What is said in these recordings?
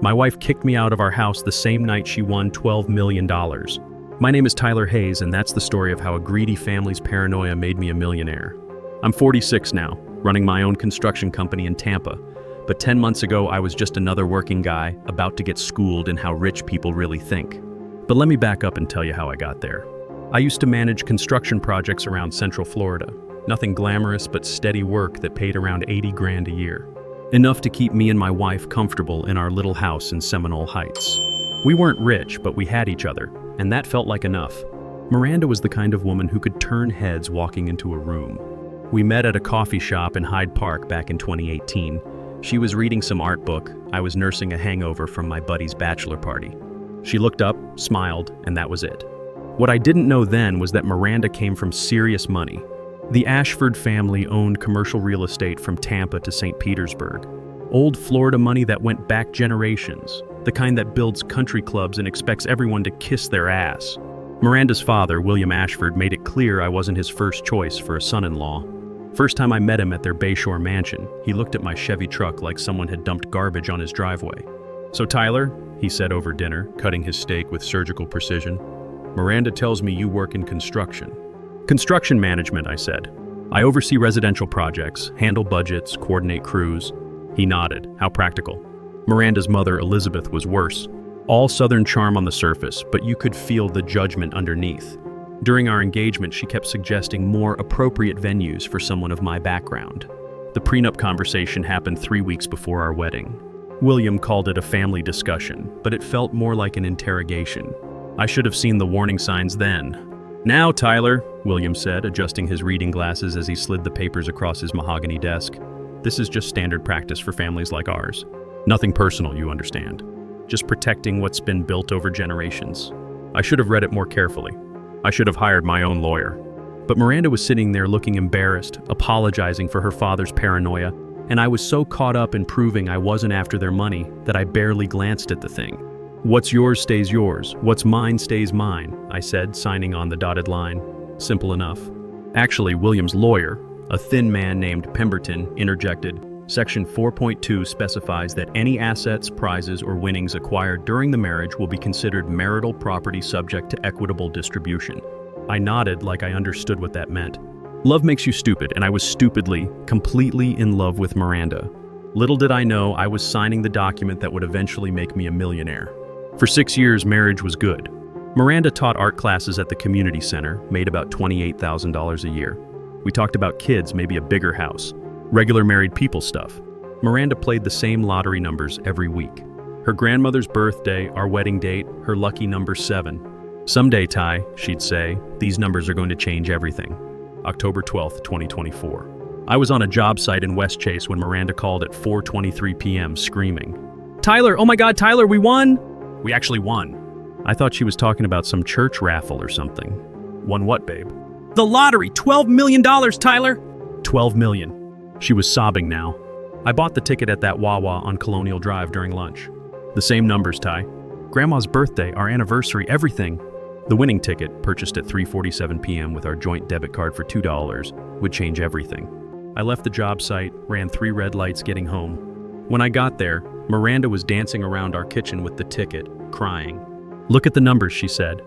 My wife kicked me out of our house the same night she won $12 million. My name is Tyler Hayes, and that's the story of how a greedy family's paranoia made me a millionaire. I'm 46 now, running my own construction company in Tampa. But 10 months ago, I was just another working guy about to get schooled in how rich people really think. But let me back up and tell you how I got there. I used to manage construction projects around Central Florida. Nothing glamorous, but steady work that paid around 80 grand a year. Enough to keep me and my wife comfortable in our little house in Seminole Heights. We weren't rich, but we had each other, and that felt like enough. Miranda was the kind of woman who could turn heads walking into a room. We met at a coffee shop in Hyde Park back in 2018. She was reading some art book. I was nursing a hangover from my buddy's bachelor party. She looked up, smiled, and that was it. What I didn't know then was that Miranda came from serious money. The Ashford family owned commercial real estate from Tampa to St. Petersburg. Old Florida money that went back generations, the kind that builds country clubs and expects everyone to kiss their ass. Miranda's father, William Ashford, made it clear I wasn't his first choice for a son-in-law. First time I met him at their Bayshore mansion, he looked at my Chevy truck like someone had dumped garbage on his driveway. "So Tyler," he said over dinner, cutting his steak with surgical precision, "Miranda tells me you work in construction." "Construction management," I said. "I oversee residential projects, handle budgets, coordinate crews." He nodded. How practical. Miranda's mother, Elizabeth, was worse. All Southern charm on the surface, but you could feel the judgment underneath. During our engagement, she kept suggesting more appropriate venues for someone of my background. The prenup conversation happened 3 weeks before our wedding. William called it a family discussion, but it felt more like an interrogation. I should have seen the warning signs then. "Now, Tyler," William said, adjusting his reading glasses as he slid the papers across his mahogany desk. "This is just standard practice for families like ours. Nothing personal, you understand. Just protecting what's been built over generations." I should have read it more carefully. I should have hired my own lawyer. But Miranda was sitting there looking embarrassed, apologizing for her father's paranoia, and I was so caught up in proving I wasn't after their money that I barely glanced at the thing. "What's yours stays yours. What's mine stays mine," I said, signing on the dotted line. Simple enough. Actually, William's lawyer, a thin man named Pemberton, interjected. Section 4.2 specifies that any assets, prizes, or winnings acquired during the marriage will be considered marital property subject to equitable distribution. I nodded like I understood what that meant. Love makes you stupid, and I was stupidly, completely in love with Miranda. Little did I know I was signing the document that would eventually make me a millionaire. For 6 years, marriage was good. Miranda taught art classes at the community center, made about $28,000 a year. We talked about kids, maybe a bigger house, regular married people stuff. Miranda played the same lottery numbers every week. Her grandmother's birthday, our wedding date, her lucky number 7. "Someday, Ty," she'd say, "these numbers are going to change everything." October 12th, 2024. I was on a job site in West Chase when Miranda called at 4:23 p.m. screaming, "Tyler, oh my God, Tyler, we won!" We actually won. I thought she was talking about some church raffle or something. "Won what, babe?" "The lottery, $12 million, Tyler!" $12 million. She was sobbing now. I bought the ticket at that Wawa on Colonial Drive during lunch. "The same numbers, Ty. Grandma's birthday, our anniversary, everything." The winning ticket, purchased at 3:47 p.m. with our joint debit card for $2, would change everything. I left the job site, ran 3 red lights getting home. When I got there, Miranda was dancing around our kitchen with the ticket, crying. "Look at the numbers," she said.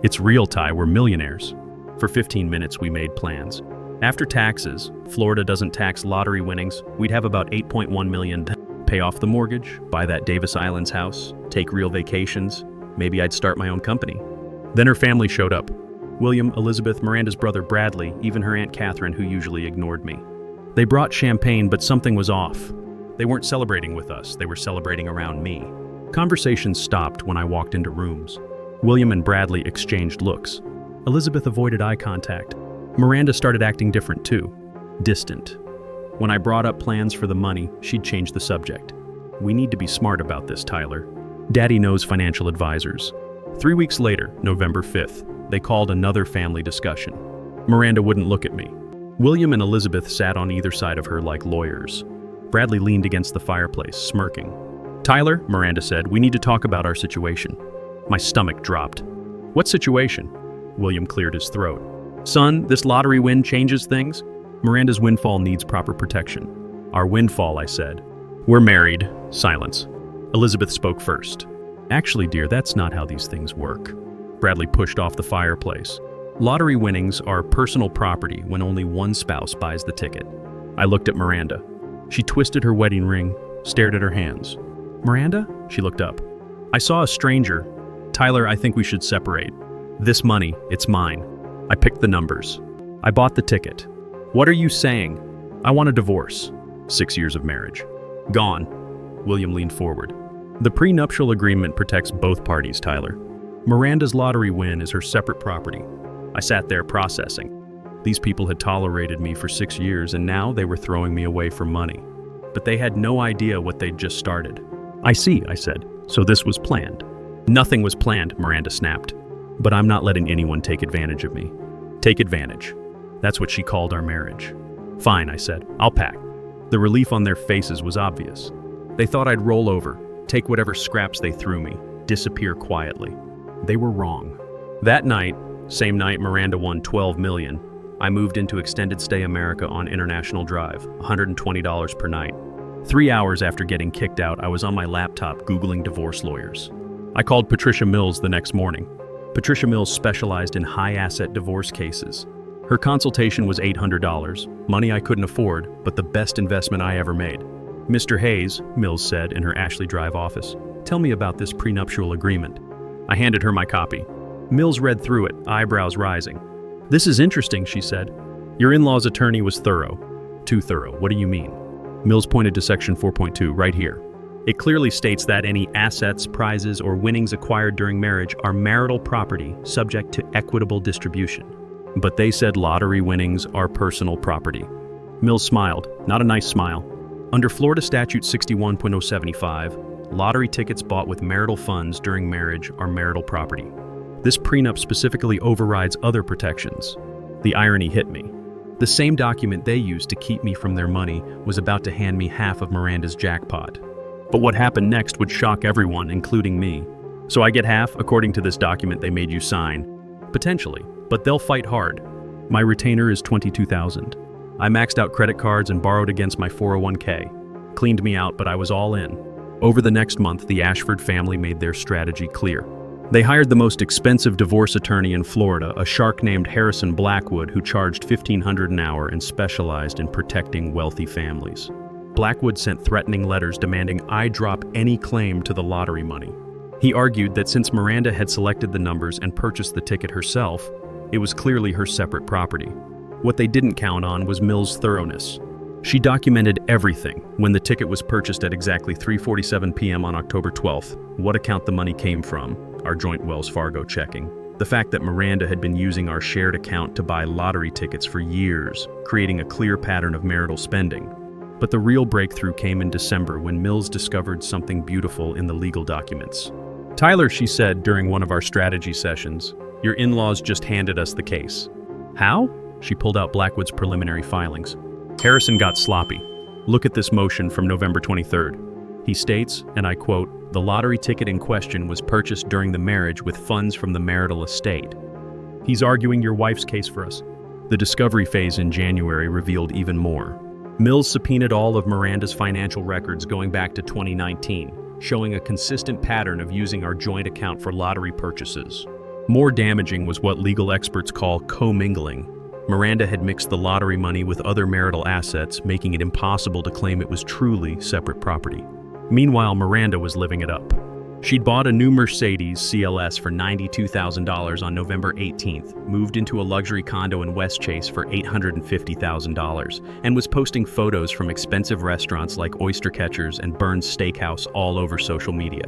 "It's real, Ty, we're millionaires." For 15 minutes, we made plans. After taxes, Florida doesn't tax lottery winnings, we'd have about $8.1 million. Pay off the mortgage, buy that Davis Islands house, take real vacations. Maybe I'd start my own company. Then her family showed up. William, Elizabeth, Miranda's brother Bradley, even her Aunt Catherine, who usually ignored me. They brought champagne, but something was off. They weren't celebrating with us, they were celebrating around me. Conversations stopped when I walked into rooms. William and Bradley exchanged looks. Elizabeth avoided eye contact. Miranda started acting different too, distant. When I brought up plans for the money, she'd change the subject. "We need to be smart about this, Tyler. Daddy knows financial advisors." 3 weeks later, November 5th, they called another family discussion. Miranda wouldn't look at me. William and Elizabeth sat on either side of her like lawyers. Bradley leaned against the fireplace, smirking. "Tyler," Miranda said, "we need to talk about our situation." My stomach dropped. "What situation?" William cleared his throat. "Son, this lottery win changes things. Miranda's windfall needs proper protection." "Our windfall," I said. "We're married." Silence. Elizabeth spoke first. Actually, dear, that's not how these things work. Bradley pushed off the fireplace. Lottery winnings are personal property when only one spouse buys the ticket. I looked at Miranda. She twisted her wedding ring, stared at her hands. Miranda? She looked up. I saw a stranger. Tyler, I think we should separate. This money, it's mine. I picked the numbers. I bought the ticket. What are you saying? I want a divorce. 6 years of marriage. Gone. William leaned forward. The prenuptial agreement protects both parties, Tyler. Miranda's lottery win is her separate property. I sat there processing. These people had tolerated me for 6 years, and now they were throwing me away for money. But they had no idea what they'd just started. I see, I said. So this was planned. Nothing was planned, Miranda snapped. But I'm not letting anyone take advantage of me. Take advantage. That's what she called our marriage. Fine, I said. I'll pack. The relief on their faces was obvious. They thought I'd roll over, take whatever scraps they threw me, disappear quietly. They were wrong. That night, same night Miranda won $12 million, I moved into Extended Stay America on International Drive, $120 per night. 3 hours after getting kicked out, I was on my laptop Googling divorce lawyers. I called Patricia Mills the next morning. Patricia Mills specialized in high-asset divorce cases. Her consultation was $800, money I couldn't afford, but the best investment I ever made. Mr. Hayes, Mills said in her Ashley Drive office, tell me about this prenuptial agreement. I handed her my copy. Mills read through it, eyebrows rising. This is interesting, she said. Your in-law's attorney was thorough. Too thorough, what do you mean? Mills pointed to section 4.2, right here. It clearly states that any assets, prizes, or winnings acquired during marriage are marital property subject to equitable distribution. But they said lottery winnings are personal property. Mills smiled, not a nice smile. Under Florida Statute 61.075, lottery tickets bought with marital funds during marriage are marital property. This prenup specifically overrides other protections. The irony hit me. The same document they used to keep me from their money was about to hand me half of Miranda's jackpot. But what happened next would shock everyone, including me. So I get half, according to this document they made you sign. Potentially, but they'll fight hard. My retainer is $22,000. I maxed out credit cards and borrowed against my 401k. Cleaned me out, but I was all in. Over the next month, the Ashford family made their strategy clear. They hired the most expensive divorce attorney in Florida, a shark named Harrison Blackwood, who charged $1,500 an hour and specialized in protecting wealthy families. Blackwood sent threatening letters demanding I drop any claim to the lottery money. He argued that since Miranda had selected the numbers and purchased the ticket herself, it was clearly her separate property. What they didn't count on was Mills' thoroughness. She documented everything when the ticket was purchased at exactly 3:47 p.m. on October 12th, what account the money came from, our joint Wells Fargo checking, the fact that Miranda had been using our shared account to buy lottery tickets for years, creating a clear pattern of marital spending. But the real breakthrough came in December when Mills discovered something beautiful in the legal documents. Tyler, she said during one of our strategy sessions, your in-laws just handed us the case. How? She pulled out Blackwood's preliminary filings. Harrison got sloppy. Look at this motion from November 23rd. He states, and I quote, the lottery ticket in question was purchased during the marriage with funds from the marital estate. He's arguing your wife's case for us. The discovery phase in January revealed even more. Mills subpoenaed all of Miranda's financial records going back to 2019, showing a consistent pattern of using our joint account for lottery purchases. More damaging was what legal experts call commingling. Miranda had mixed the lottery money with other marital assets, making it impossible to claim it was truly separate property. Meanwhile, Miranda was living it up. She'd bought a new Mercedes CLS for $92,000 on November 18th, moved into a luxury condo in Westchase for $850,000, and was posting photos from expensive restaurants like Oyster Catchers and Burns Steakhouse all over social media.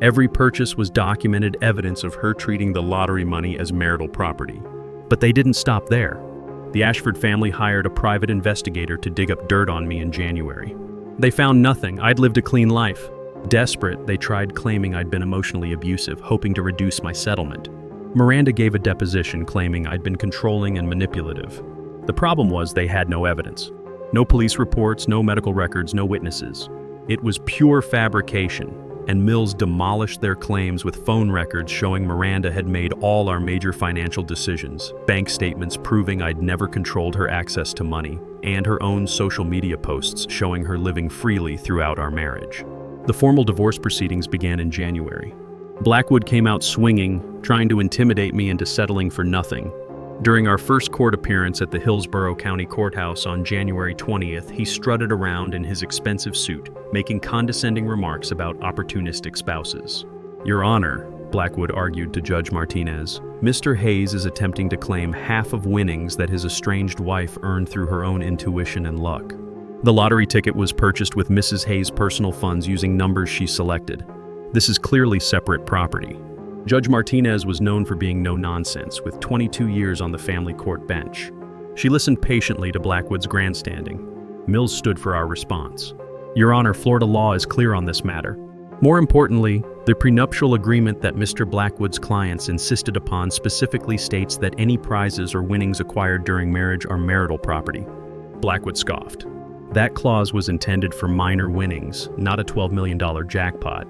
Every purchase was documented evidence of her treating the lottery money as marital property. But they didn't stop there. The Ashford family hired a private investigator to dig up dirt on me in January. They found nothing. I'd lived a clean life. Desperate, they tried claiming I'd been emotionally abusive, hoping to reduce my settlement. Miranda gave a deposition claiming I'd been controlling and manipulative. The problem was they had no evidence. No police reports, no medical records, no witnesses. It was pure fabrication, and Mills demolished their claims with phone records showing Miranda had made all our major financial decisions, bank statements proving I'd never controlled her access to money, and her own social media posts showing her living freely throughout our marriage. The formal divorce proceedings began in January. Blackwood came out swinging, trying to intimidate me into settling for nothing. During our first court appearance at the Hillsborough County Courthouse on January 20th, he strutted around in his expensive suit, making condescending remarks about opportunistic spouses. "Your Honor," Blackwood argued to Judge Martinez, "Mr. Hayes is attempting to claim half of winnings that his estranged wife earned through her own intuition and luck. The lottery ticket was purchased with Mrs. Hayes' personal funds using numbers she selected. This is clearly separate property." Judge Martinez was known for being no-nonsense, with 22 years on the family court bench. She listened patiently to Blackwood's grandstanding. Mills stood for our response. "Your Honor, Florida law is clear on this matter. More importantly, the prenuptial agreement that Mr. Blackwood's clients insisted upon specifically states that any prizes or winnings acquired during marriage are marital property." Blackwood scoffed. "That clause was intended for minor winnings, not a $12 million jackpot."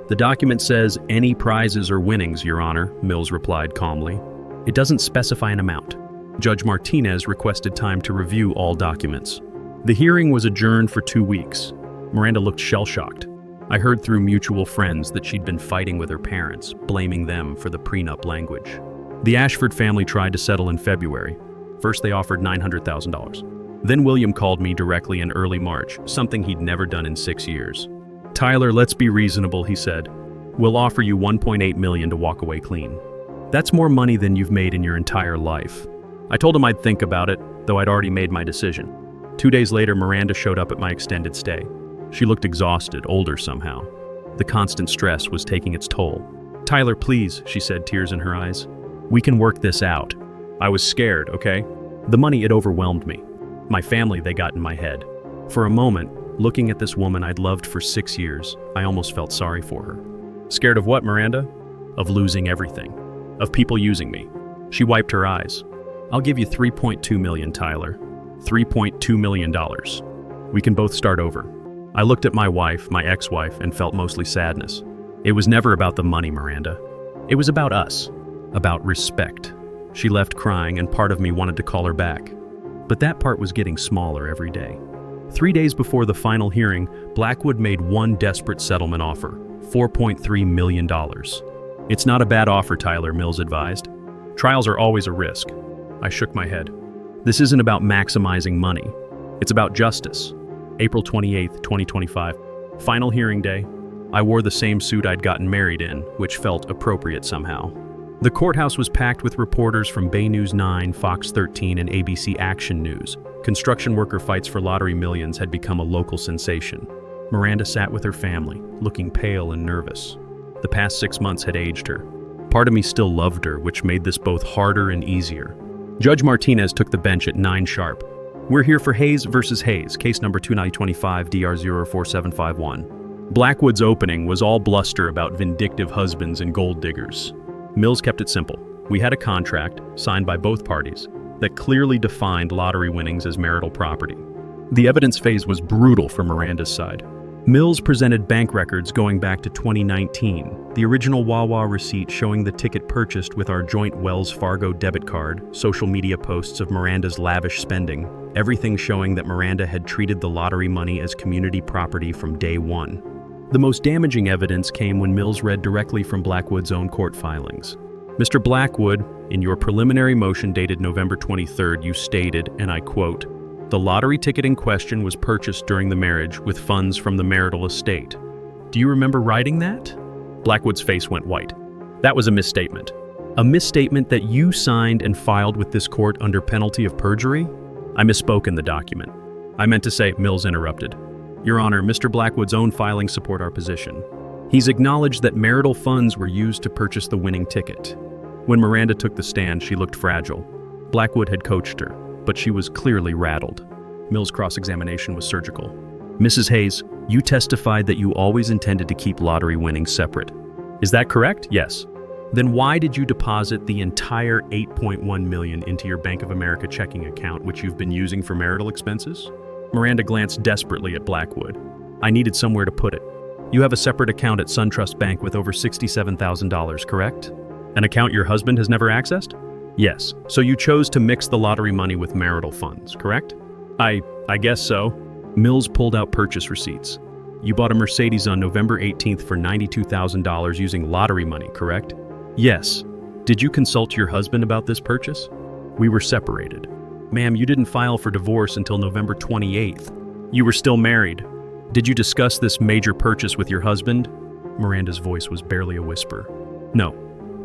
"The document says any prizes or winnings, Your Honor," Mills replied calmly. "It doesn't specify an amount." Judge Martinez requested time to review all documents. The hearing was adjourned for 2 weeks. Miranda looked shell-shocked. I heard through mutual friends that she'd been fighting with her parents, blaming them for the prenup language. The Ashford family tried to settle in February. First, they offered $900,000. Then William called me directly in early March, something he'd never done in 6 years. "Tyler, let's be reasonable," he said. "We'll offer you $1.8 million to walk away clean. That's more money than you've made in your entire life." I told him I'd think about it, though I'd already made my decision. 2 days later, Miranda showed up at my extended stay. She looked exhausted, older somehow. The constant stress was taking its toll. "Tyler, please," she said, tears in her eyes. "We can work this out." I was scared, okay? The money, it overwhelmed me. My family, they got in my head. For a moment, looking at this woman I'd loved for 6 years, I almost felt sorry for her. "Scared of what, Miranda?" "Of losing everything. Of people using me." She wiped her eyes. "I'll give you $3.2 million, Tyler. $3.2 million. We can both start over." I looked at my wife, my ex-wife, and felt mostly sadness. It was never about the money, Miranda. It was about us. About respect. She left crying, and part of me wanted to call her back. But that part was getting smaller every day. 3 days before the final hearing, Blackwood made one desperate settlement offer, $4.3 million. "It's not a bad offer, Tyler," Mills advised. "Trials are always a risk." I shook my head. "This isn't about maximizing money. It's about justice." April 28, 2025. Final hearing day. I wore the same suit I'd gotten married in, which felt appropriate somehow. The courthouse was packed with reporters from Bay News 9, Fox 13, and ABC Action News. Construction worker fights for lottery millions had become a local sensation. Miranda sat with her family, looking pale and nervous. The past 6 months had aged her. Part of me still loved her, which made this both harder and easier. Judge Martinez took the bench at 9 sharp. "We're here for Hayes versus Hayes, case number 2925 DR04751. Blackwood's opening was all bluster about vindictive husbands and gold diggers. Mills kept it simple. We had a contract, signed by both parties, that clearly defined lottery winnings as marital property. The evidence phase was brutal for Miranda's side. Mills presented bank records going back to 2019, the original Wawa receipt showing the ticket purchased with our joint Wells Fargo debit card, social media posts of Miranda's lavish spending, everything showing that Miranda had treated the lottery money as community property from day one. The most damaging evidence came when Mills read directly from Blackwood's own court filings. "Mr. Blackwood, in your preliminary motion dated November 23rd, you stated, and I quote, 'The lottery ticket in question was purchased during the marriage with funds from the marital estate.' Do you remember writing that?" Blackwood's face went white. "That was a misstatement. A misstatement that you signed and filed with this court under penalty of perjury?" "I misspoke in the document. I meant to say," Mills interrupted. "Your Honor, Mr. Blackwood's own filings support our position. He's acknowledged that marital funds were used to purchase the winning ticket." When Miranda took the stand, she looked fragile. Blackwood had coached her, but she was clearly rattled. Mills' cross-examination was surgical. "Mrs. Hayes, you testified that you always intended to keep lottery winnings separate. Is that correct?" "Yes." "Then why did you deposit the entire $8.1 million into your Bank of America checking account, which you've been using for marital expenses?" Miranda glanced desperately at Blackwood. "I needed somewhere to put it. You have a separate account at SunTrust Bank with over $67,000, correct? An account your husband has never accessed?" "Yes. So you chose to mix the lottery money with marital funds, correct?" I guess so." Mills pulled out purchase receipts. You bought a Mercedes on November 18th for $92,000 using lottery money, correct? Yes. Did you consult your husband about this purchase? We were separated. Ma'am, you didn't file for divorce until November 28th. You were still married. Did you discuss this major purchase with your husband? Miranda's voice was barely a whisper. No.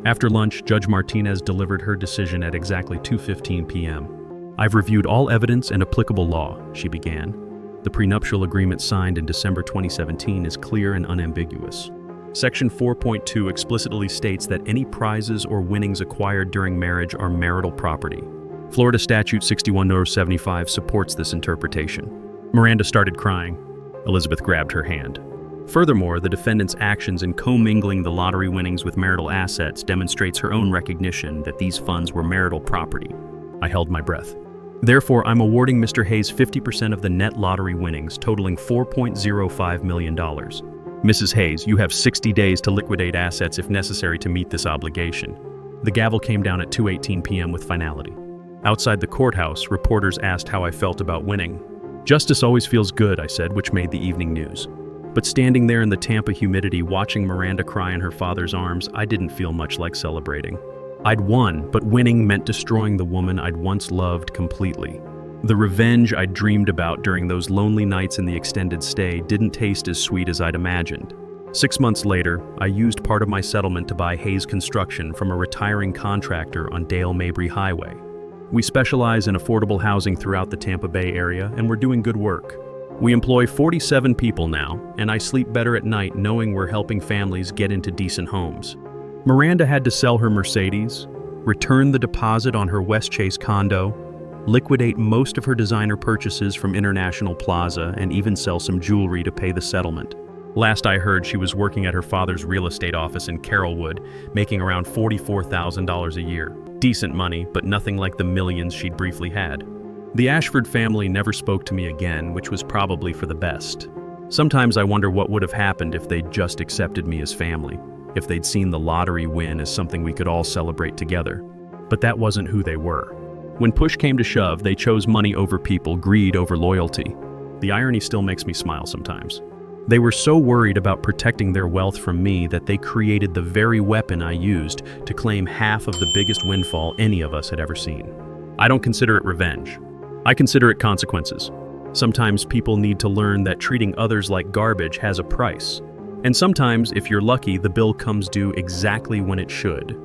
After lunch, Judge Martinez delivered her decision at exactly 2:15 p.m. I've reviewed all evidence and applicable law, she began. The prenuptial agreement signed in December 2017 is clear and unambiguous. Section 4.2 explicitly states that any prizes or winnings acquired during marriage are marital property. Florida Statute 61-75 supports this interpretation. Miranda started crying. Elizabeth grabbed her hand. Furthermore, the defendant's actions in commingling the lottery winnings with marital assets demonstrates her own recognition that these funds were marital property. I held my breath. Therefore, I'm awarding Mr. Hayes 50% of the net lottery winnings, totaling $4.05 million. Mrs. Hayes, you have 60 days to liquidate assets if necessary to meet this obligation. The gavel came down at 2:18 p.m. with finality. Outside the courthouse, reporters asked how I felt about winning. Justice always feels good, I said, which made the evening news. But standing there in the Tampa humidity, watching Miranda cry in her father's arms, I didn't feel much like celebrating. I'd won, but winning meant destroying the woman I'd once loved completely. The revenge I'd dreamed about during those lonely nights in the extended stay didn't taste as sweet as I'd imagined. 6 months later, I used part of my settlement to buy Hayes Construction from a retiring contractor on Dale Mabry Highway. We specialize in affordable housing throughout the Tampa Bay area, and we're doing good work. We employ 47 people now, and I sleep better at night knowing we're helping families get into decent homes. Miranda had to sell her Mercedes, return the deposit on her West Chase condo, liquidate most of her designer purchases from International Plaza, and even sell some jewelry to pay the settlement. Last I heard, she was working at her father's real estate office in Carrollwood, making around $44,000 a year. Decent money, but nothing like the millions she'd briefly had. The Ashford family never spoke to me again, which was probably for the best. Sometimes I wonder what would have happened if they'd just accepted me as family, if they'd seen the lottery win as something we could all celebrate together. But that wasn't who they were. When push came to shove, they chose money over people, greed over loyalty. The irony still makes me smile sometimes. They were so worried about protecting their wealth from me that they created the very weapon I used to claim half of the biggest windfall any of us had ever seen. I don't consider it revenge. I consider it consequences. Sometimes people need to learn that treating others like garbage has a price. And sometimes, if you're lucky, the bill comes due exactly when it should.